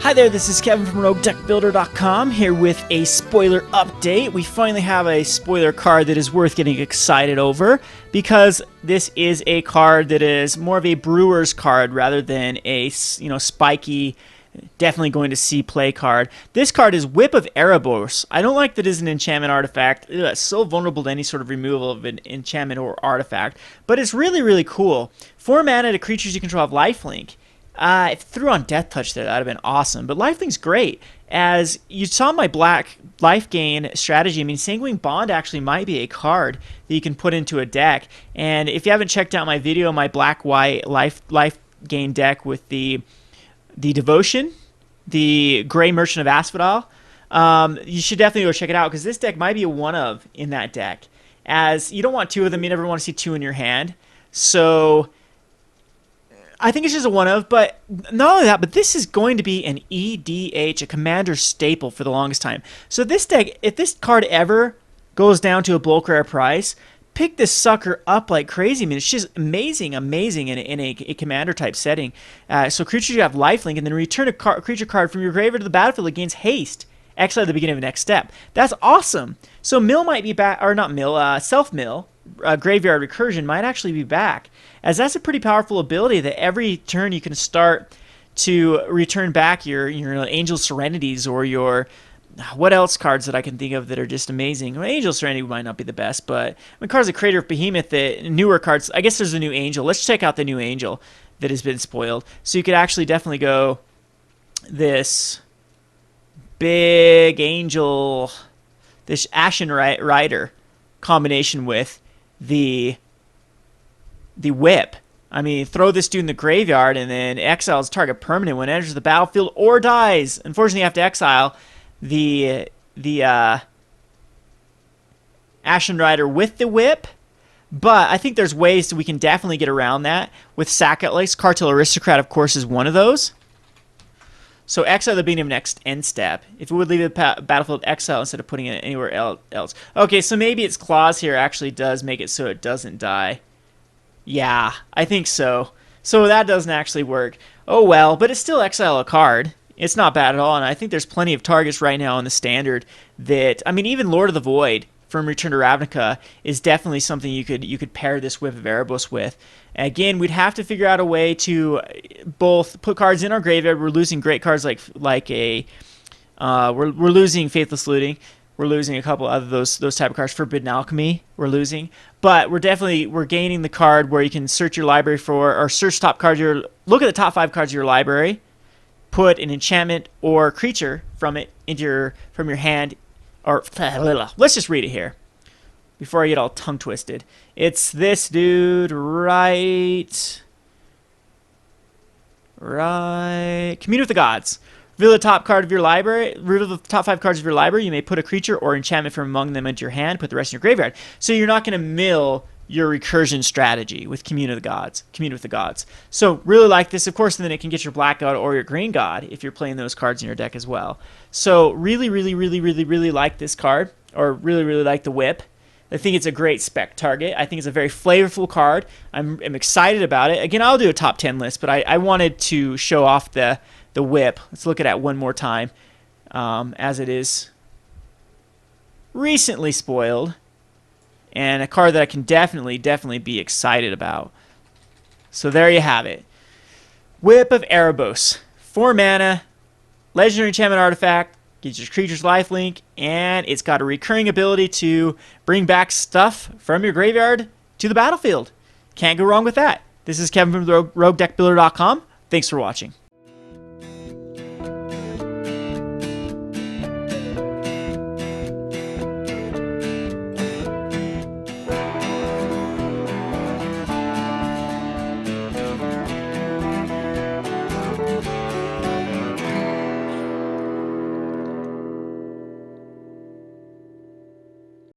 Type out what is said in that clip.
Hi there, this is Kevin from RogueDeckBuilder.com here with a spoiler update. We finally have a spoiler card that is worth getting excited over because this is a card that is more of a brewer's card rather than a spiky, definitely going to see play card. This card is Whip of Erebos. I don't like that it is an enchantment artifact. It's so vulnerable to any sort of removal of an enchantment or artifact, but it's really, really cool. 4 mana to creatures you control have lifelink. If it threw on Death Touch there, that would have been awesome. But Lifelink's great. As you saw my black life gain strategy, I mean, Sanguine Bond actually might be a card that you can put into a deck. And if you haven't checked out my video, my black-white life gain deck with the Devotion, the Gray Merchant of Asphodel, you should definitely go check it out because this deck might be a one-of in that deck. As you don't want 2 of them, you never want to see 2 in your hand. So I think it's just a one-of, but not only that, but this is going to be an EDH, a commander staple for the longest time. So this deck, if this card ever goes down to a bulk rare price, pick this sucker up like crazy. I mean, it's just amazing in a commander type setting. So creatures you have lifelink, and then return a creature card from your graveyard to the battlefield against haste. Exile at the beginning of the next step. That's awesome. So mill might be back, or not mill, self-mill. Graveyard Recursion might actually be back, as that's a pretty powerful ability that every turn you can start to return back your Angel Serenities or your what else cards that I can think of that are just amazing. Well, Angel Serenity might not be the best, but I mean, cards like Crater of Behemoth, the newer cards. I guess there's a new Angel. Let's check out the new Angel that has been spoiled. So you could actually definitely go this big Angel, this Ashen Rider combination with the Whip. I mean, throw this dude in the graveyard and then exiles target permanent when it enters the battlefield or dies. Unfortunately, you have to exile the Ashen Rider with the Whip, but I think there's ways that we can definitely get around that with Sack Atlas. Cartel Aristocrat, of course, is one of those. So exile the beginning of next end step. If it would leave the battlefield exile instead of putting it anywhere else. Okay, so maybe its clause here actually does make it so it doesn't die. Yeah, I think so. So that doesn't actually work. Oh well, but it's still exile a card. It's not bad at all, and I think there's plenty of targets right now on the standard that, I mean, even Lord of the Void from Return to Ravnica is definitely something you could pair this Whip of Erebos with. Again, we'd have to figure out a way to both put cards in our graveyard. We're losing great cards we're losing Faithless Looting. We're losing a couple of those type of cards. Forbidden Alchemy, we're losing. But we're gaining the card where you can search your library for, or search top cards. Look at the top 5 cards of your library, put an enchantment or creature from your hand, or let's just read it here before I get all tongue twisted. It's this dude right. Commune with the Gods. Reveal the top card of your library. Reveal the top 5 cards of your library. You may put a creature or enchantment from among them into your hand. Put the rest in your graveyard. So you're not going to mill your recursion strategy with Commune with the Gods. So really like this. Of course, then it can get your Black God or your Green God if you're playing those cards in your deck as well. So really like this card, or really like the Whip. I think it's a great spec target. I think it's a very flavorful card. I'm excited about it. Again, I'll do a top 10 list, but I wanted to show off the Whip. Let's look at it one more time, as it is recently spoiled, and a card that I can definitely be excited about. So there you have it. Whip of Erebos. 4 mana, legendary enchantment artifact, gives your creatures lifelink, and it's got a recurring ability to bring back stuff from your graveyard to the battlefield. Can't go wrong with that. This is Kevin from RogueDeckBuilder.com. Thanks for watching.